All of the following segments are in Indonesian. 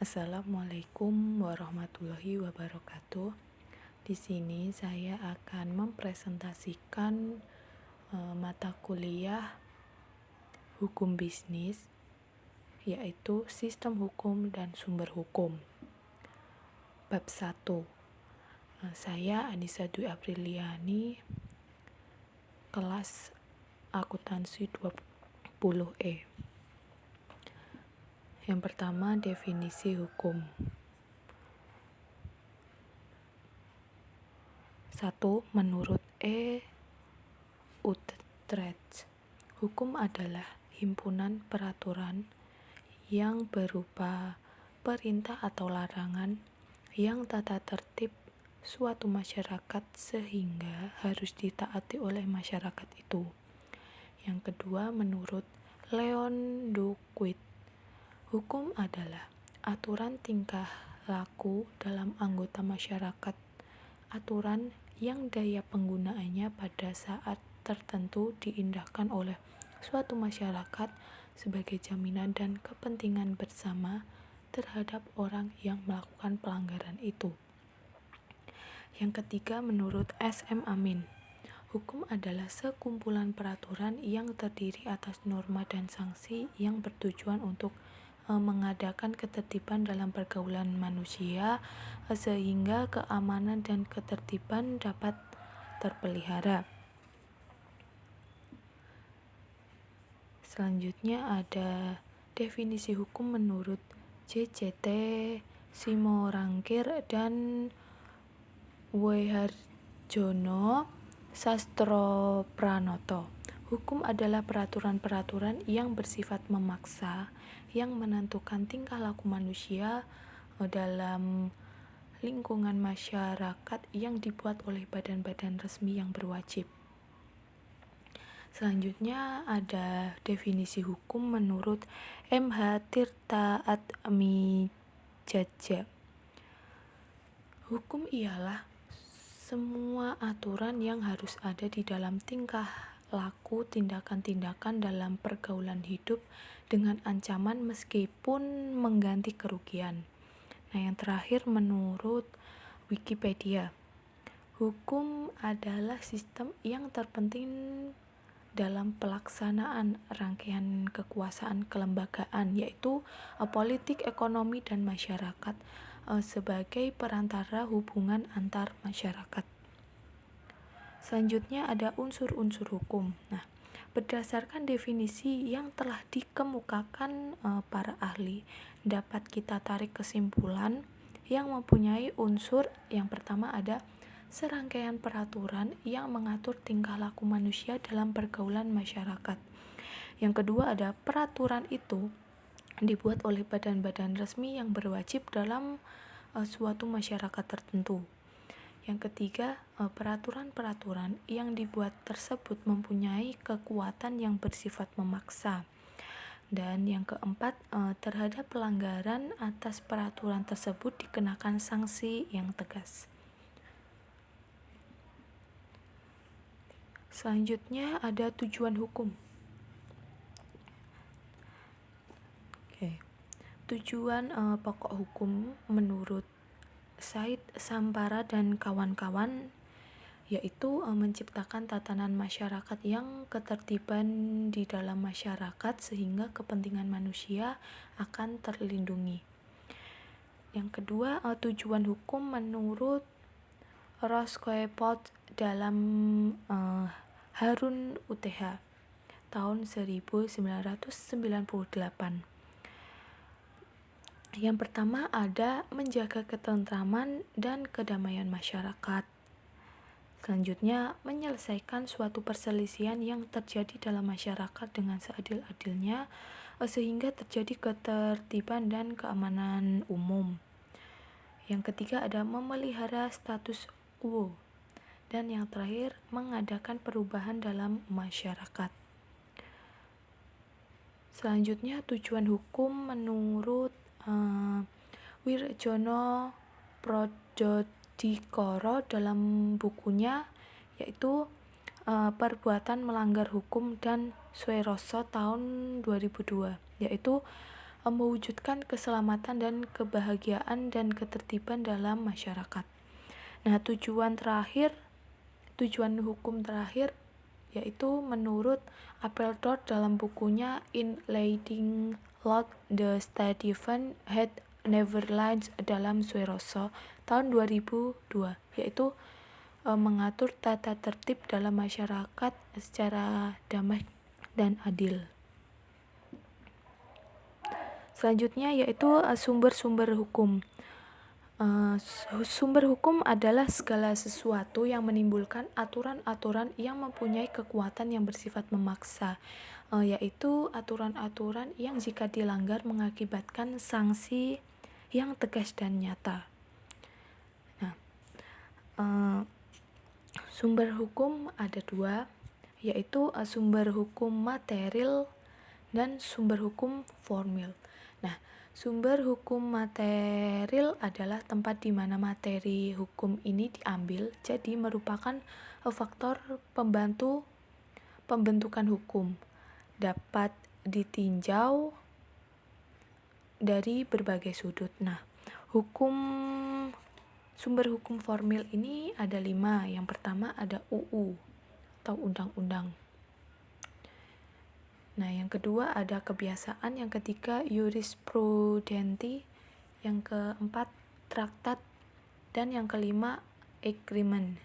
Assalamualaikum warahmatullahi wabarakatuh. Di sini saya akan mempresentasikan mata kuliah Hukum Bisnis, yaitu Sistem Hukum dan Sumber Hukum. Bab 1. Saya Anissa Dwi Apriliani, kelas akuntansi 20E. Yang pertama, definisi hukum. 1. Menurut E. Utrecht, hukum adalah himpunan peraturan yang berupa perintah atau larangan yang tata tertib suatu masyarakat sehingga harus ditaati oleh masyarakat itu. Yang kedua, menurut Leon Duquit, hukum adalah aturan tingkah laku dalam anggota masyarakat, aturan yang daya penggunaannya pada saat tertentu diindahkan oleh suatu masyarakat sebagai jaminan dan kepentingan bersama terhadap orang yang melakukan pelanggaran itu. Yang ketiga, menurut S.M. Amin, hukum adalah sekumpulan peraturan yang terdiri atas norma dan sanksi yang bertujuan untuk mengadakan ketertiban dalam pergaulan manusia sehingga keamanan dan ketertiban dapat terpelihara. Selanjutnya ada definisi hukum menurut JCT, Simorangkir, dan Weharjono Sastropranoto. Hukum adalah peraturan-peraturan yang bersifat memaksa, yang menentukan tingkah laku manusia dalam lingkungan masyarakat yang dibuat oleh badan-badan resmi yang berwajib. Selanjutnya ada definisi hukum menurut M.H. Tirta Atmijaja. Hukum ialah semua aturan yang harus ada di dalam tingkah laku tindakan-tindakan dalam pergaulan hidup dengan ancaman meskipun mengganti kerugian. Nah, yang terakhir menurut Wikipedia, hukum adalah sistem yang terpenting dalam pelaksanaan rangkaian kekuasaan kelembagaan, yaitu politik, ekonomi, dan masyarakat sebagai perantara hubungan antar masyarakat. Selanjutnya ada unsur-unsur hukum. Nah, berdasarkan definisi yang telah dikemukakan para ahli, dapat kita tarik kesimpulan yang mempunyai unsur. Yang pertama ada serangkaian peraturan yang mengatur tingkah laku manusia dalam pergaulan masyarakat. Yang kedua ada peraturan itu dibuat oleh badan-badan resmi yang berwajib dalam suatu masyarakat tertentu. Yang ketiga, peraturan-peraturan yang dibuat tersebut mempunyai kekuatan yang bersifat memaksa. Dan yang keempat, terhadap pelanggaran atas peraturan tersebut dikenakan sanksi yang tegas. Selanjutnya ada tujuan hukum. Tujuan pokok hukum menurut Said Sampara dan kawan-kawan yaitu menciptakan tatanan masyarakat yang ketertiban di dalam masyarakat sehingga kepentingan manusia akan terlindungi. Yang kedua, tujuan hukum menurut Roscoe-Porte dalam Harun UTH tahun 1998. Yang pertama ada menjaga ketentraman dan kedamaian masyarakat. Selanjutnya, menyelesaikan suatu perselisihan yang terjadi dalam masyarakat dengan seadil-adilnya sehingga terjadi ketertiban dan keamanan umum. Yang ketiga ada memelihara status quo. Dan yang terakhir, mengadakan perubahan dalam masyarakat. Selanjutnya, tujuan hukum menurut Wirjono Prodjodikoro dalam bukunya yaitu Perbuatan Melanggar Hukum dan Sweroso tahun 2002, yaitu mewujudkan keselamatan dan kebahagiaan dan ketertiban dalam masyarakat. Nah, tujuan hukum terakhir yaitu menurut Appledore dalam bukunya In Leading Law, The Stedman had never lied dalam Sueroso tahun 2002, yaitu mengatur tata tertib dalam masyarakat secara damai dan adil. Selanjutnya yaitu sumber-sumber hukum. Sumber hukum adalah segala sesuatu yang menimbulkan aturan-aturan yang mempunyai kekuatan yang bersifat memaksa, yaitu aturan-aturan yang jika dilanggar mengakibatkan sanksi yang tegas dan nyata. Nah, sumber hukum ada dua, yaitu sumber hukum material dan sumber hukum formil. Nah, sumber hukum material adalah tempat di mana materi hukum ini diambil, jadi merupakan faktor pembantu pembentukan hukum, dapat ditinjau dari berbagai sudut. Nah, sumber hukum formil ini ada 5. Yang pertama ada UU atau undang-undang. Nah, yang kedua ada kebiasaan, yang ketiga jurisprudensi, yang keempat traktat, dan yang kelima agreement.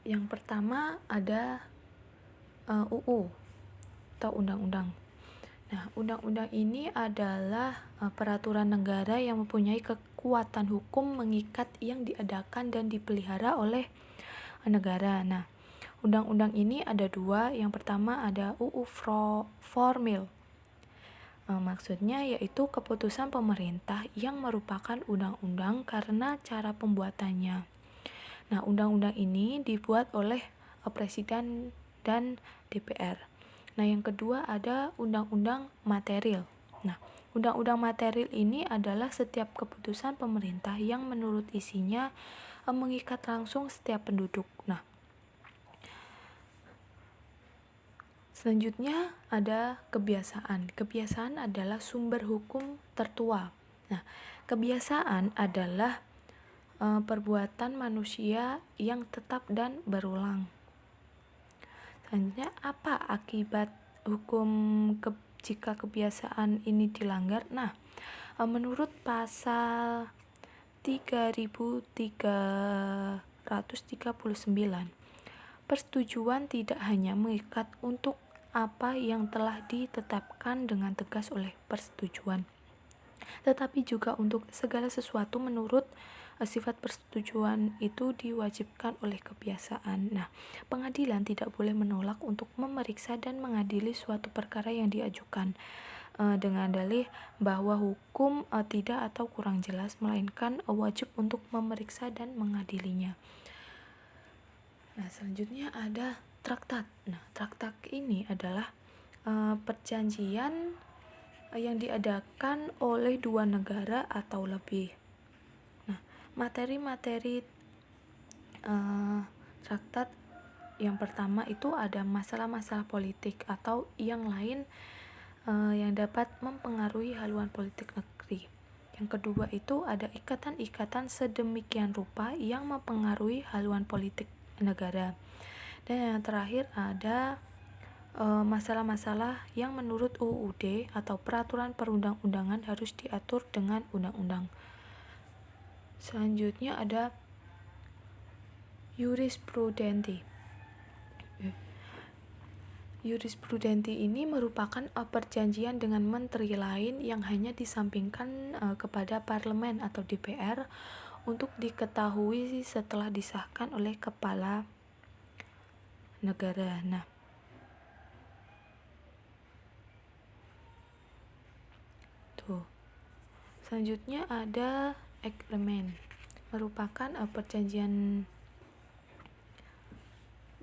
Yang pertama ada UU atau undang-undang. Nah, undang-undang ini adalah peraturan negara yang mempunyai kekuatan hukum mengikat yang diadakan dan dipelihara oleh negara. Nah, undang-undang ini ada 2. Yang pertama ada UU formil. Maksudnya yaitu keputusan pemerintah yang merupakan undang-undang karena cara pembuatannya. Nah, undang-undang ini dibuat oleh Presiden dan DPR. Nah, yang kedua ada undang-undang material. Nah, undang-undang material ini adalah setiap keputusan pemerintah yang menurut isinya mengikat langsung setiap penduduk. Nah, selanjutnya ada kebiasaan. Kebiasaan adalah sumber hukum tertua. Nah, kebiasaan adalah perbuatan manusia yang tetap dan berulang. Selanjutnya, apa akibat hukum jika kebiasaan ini dilanggar? Nah, menurut pasal 3339, persetujuan tidak hanya mengikat untuk apa yang telah ditetapkan dengan tegas oleh persetujuan, tetapi juga untuk segala sesuatu menurut sifat persetujuan itu diwajibkan oleh kebiasaan. Nah, pengadilan tidak boleh menolak untuk memeriksa dan mengadili suatu perkara yang diajukan dengan dalih bahwa hukum tidak atau kurang jelas, melainkan wajib untuk memeriksa dan mengadilinya. Nah, selanjutnya ada traktat. Nah, traktat ini adalah perjanjian yang diadakan oleh 2 negara atau lebih. Nah, materi-materi traktat yang pertama itu ada masalah-masalah politik atau yang lain yang dapat mempengaruhi haluan politik negeri. Yang kedua itu ada ikatan-ikatan sedemikian rupa yang mempengaruhi haluan politik negara. Dan yang terakhir ada masalah-masalah yang menurut UUD atau peraturan perundang-undangan harus diatur dengan undang-undang. Selanjutnya ada jurisprudensi. Jurisprudensi ini merupakan perjanjian dengan menteri lain yang hanya disampingkan kepada parlemen atau DPR untuk diketahui setelah disahkan oleh kepala negara. Nah, selanjutnya ada agreement, merupakan perjanjian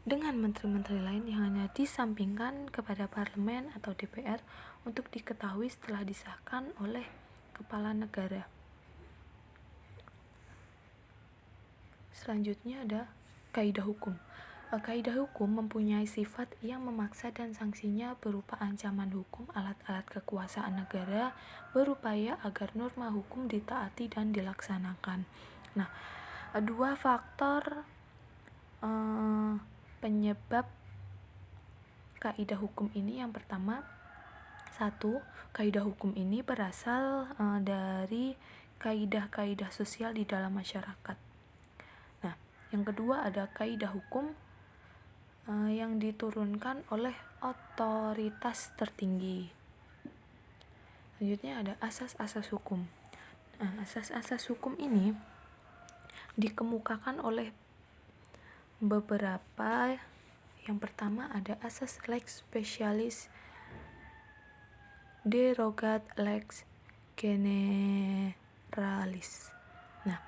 dengan menteri-menteri lain yang hanya disampingkan kepada parlemen atau DPR untuk diketahui setelah disahkan oleh kepala negara. Selanjutnya ada kaidah hukum. Kaidah hukum mempunyai sifat yang memaksa dan sanksinya berupa ancaman hukum. Alat-alat kekuasaan negara berupaya agar norma hukum ditaati dan dilaksanakan. Nah, dua faktor penyebab kaidah hukum ini. Yang pertama, satu, kaidah hukum ini berasal dari kaidah-kaidah sosial di dalam masyarakat. Nah, yang kedua ada kaidah hukum yang diturunkan oleh otoritas tertinggi. Selanjutnya ada asas-asas hukum. Nah, asas-asas hukum ini dikemukakan oleh beberapa. Yang pertama ada asas lex specialis, derogat lex generalis. Nah,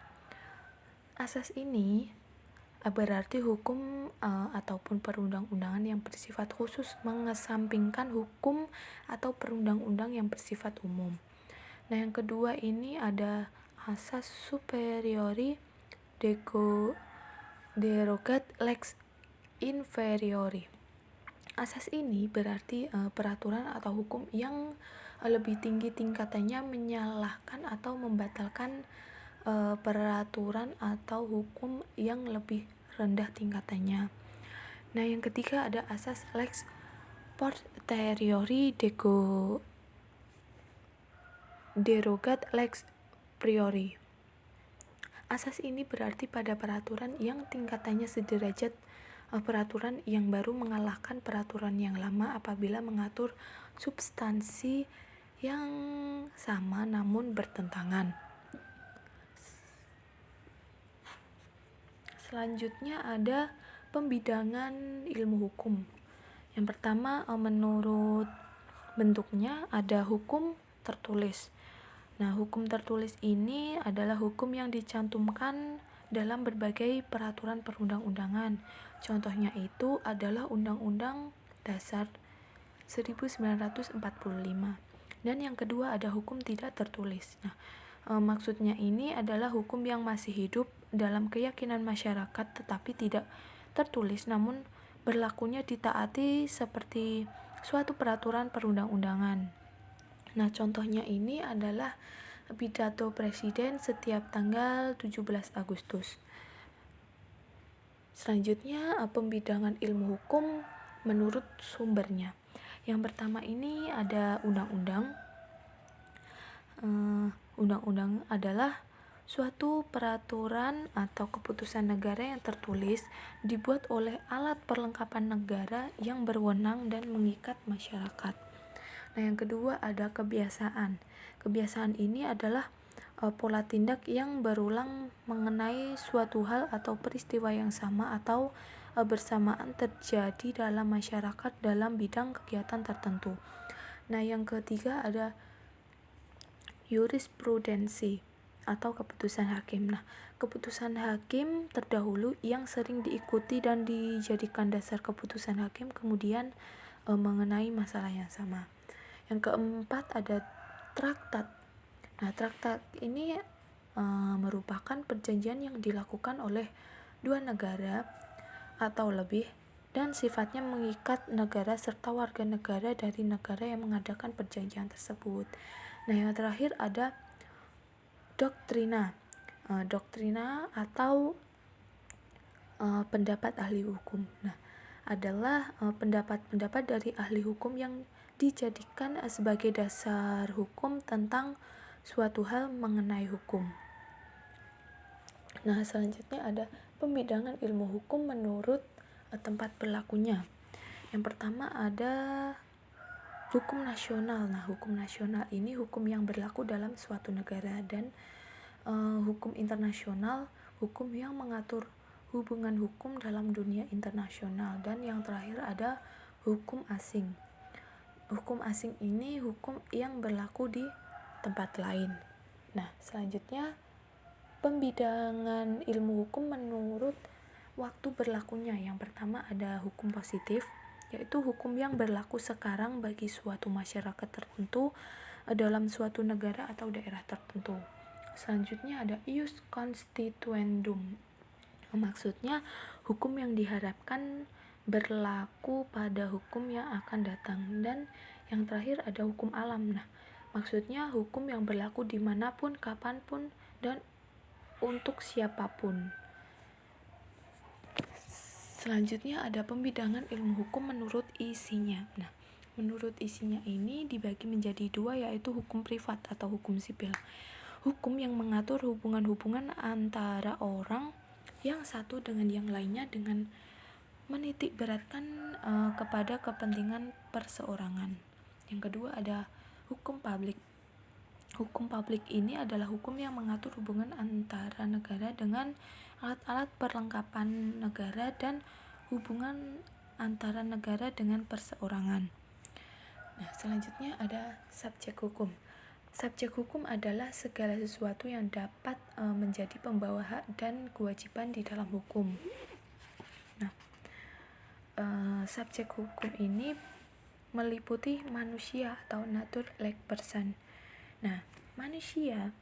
asas ini berarti hukum ataupun perundang-undangan yang bersifat khusus mengesampingkan hukum atau perundang-undang yang bersifat umum. Nah, yang kedua ini ada asas superiori derogat lex inferiori. Asas ini berarti peraturan atau hukum yang lebih tinggi tingkatannya menyalahkan atau membatalkan peraturan atau hukum yang lebih rendah tingkatannya. Nah, yang ketiga ada asas lex posteriori derogat lex priori. Asas ini berarti pada peraturan yang tingkatannya sederajat peraturan yang baru mengalahkan peraturan yang lama apabila mengatur substansi yang sama namun bertentangan. Selanjutnya ada pembidangan ilmu hukum. Yang pertama, menurut bentuknya ada hukum tertulis. Nah, hukum tertulis ini adalah hukum yang dicantumkan dalam berbagai peraturan perundang-undangan. Contohnya itu adalah Undang-Undang Dasar 1945. Dan yang kedua ada hukum tidak tertulis. Nah, maksudnya ini adalah hukum yang masih hidup dalam keyakinan masyarakat tetapi tidak tertulis namun berlakunya ditaati seperti suatu peraturan perundang-undangan. Nah, contohnya ini adalah pidato presiden setiap tanggal 17 Agustus. Selanjutnya, pembidangan ilmu hukum menurut sumbernya. Yang pertama ini ada undang-undang. Undang-undang adalah suatu peraturan atau keputusan negara yang tertulis dibuat oleh alat perlengkapan negara yang berwenang dan mengikat masyarakat. Nah, yang kedua ada kebiasaan. Kebiasaan ini adalah pola tindak yang berulang mengenai suatu hal atau peristiwa yang sama atau bersamaan terjadi dalam masyarakat dalam bidang kegiatan tertentu. Nah, yang ketiga ada jurisprudensi atau keputusan hakim. Nah, keputusan hakim terdahulu yang sering diikuti dan dijadikan dasar keputusan hakim kemudian mengenai masalah yang sama. Yang keempat ada traktat. Nah, traktat ini merupakan perjanjian yang dilakukan oleh dua negara atau lebih dan sifatnya mengikat negara serta warga negara dari negara yang mengadakan perjanjian tersebut. Nah, yang terakhir ada doktrina. Doktrina atau pendapat ahli hukum. Nah, adalah pendapat-pendapat dari ahli hukum yang dijadikan sebagai dasar hukum tentang suatu hal mengenai hukum. Nah, selanjutnya ada pembidangan ilmu hukum menurut tempat berlakunya. Yang pertama ada hukum nasional. Nah, hukum nasional ini hukum yang berlaku dalam suatu negara dan hukum internasional, hukum yang mengatur hubungan hukum dalam dunia internasional. Dan yang terakhir ada hukum asing. Hukum asing ini hukum yang berlaku di tempat lain. Nah, selanjutnya pembidangan ilmu hukum menurut waktu berlakunya. Yang pertama ada hukum positif, yaitu hukum yang berlaku sekarang bagi suatu masyarakat tertentu dalam suatu negara atau daerah tertentu. Selanjutnya ada ius constituendum. Maksudnya hukum yang diharapkan berlaku pada hukum yang akan datang. Dan yang terakhir ada hukum alam. Nah, maksudnya hukum yang berlaku dimanapun, kapanpun, dan untuk siapapun. Selanjutnya ada pembidangan ilmu hukum menurut isinya. Nah, menurut isinya ini dibagi menjadi dua, yaitu hukum privat atau hukum sipil. Hukum yang mengatur hubungan-hubungan antara orang yang satu dengan yang lainnya dengan menitik beratkan kepada kepentingan perseorangan. Yang kedua ada hukum publik. Hukum publik ini adalah hukum yang mengatur hubungan antara negara dengan alat-alat perlengkapan negara dan hubungan antara negara dengan perseorangan. Nah, selanjutnya ada subjek hukum. Subjek hukum adalah segala sesuatu yang dapat menjadi pembawa hak dan kewajiban di dalam hukum. Nah, subjek hukum ini meliputi manusia atau nature-like person. Nah, manusia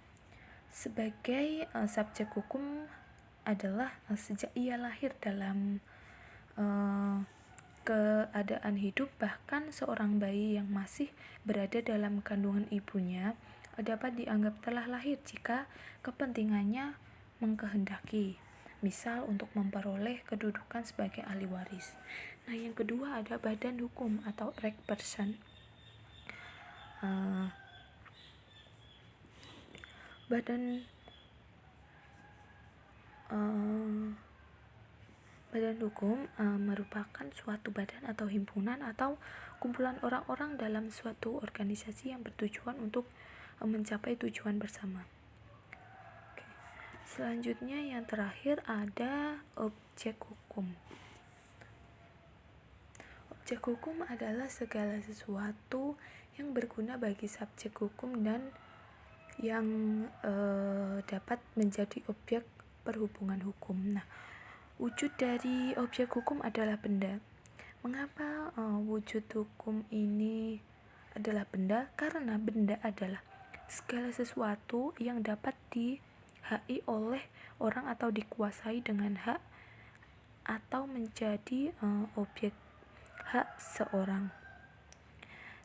sebagai subjek hukum adalah sejak ia lahir dalam keadaan hidup, bahkan seorang bayi yang masih berada dalam kandungan ibunya dapat dianggap telah lahir jika kepentingannya mengkehendaki, misal untuk memperoleh kedudukan sebagai ahli waris. Nah, yang kedua ada badan hukum atau right person. Badan hukum merupakan suatu badan atau himpunan atau kumpulan orang-orang dalam suatu organisasi yang bertujuan untuk mencapai tujuan bersama. Oke. Selanjutnya yang terakhir ada objek hukum. Objek hukum adalah segala sesuatu yang berguna bagi subjek hukum dan yang dapat menjadi objek perhubungan hukum. Nah, wujud dari objek hukum adalah benda. Mengapa wujud hukum ini adalah benda? Karena benda adalah segala sesuatu yang dapat dihaki oleh orang atau dikuasai dengan hak atau menjadi objek hak seorang.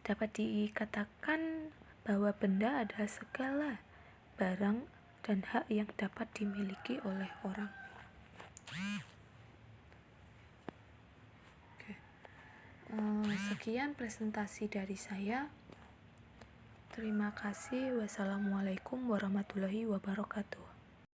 Dapat dikatakan bahwa benda adalah segala barang dan hak yang dapat dimiliki oleh orang. Sekian presentasi dari saya. Terima kasih. Wassalamualaikum warahmatullahi wabarakatuh.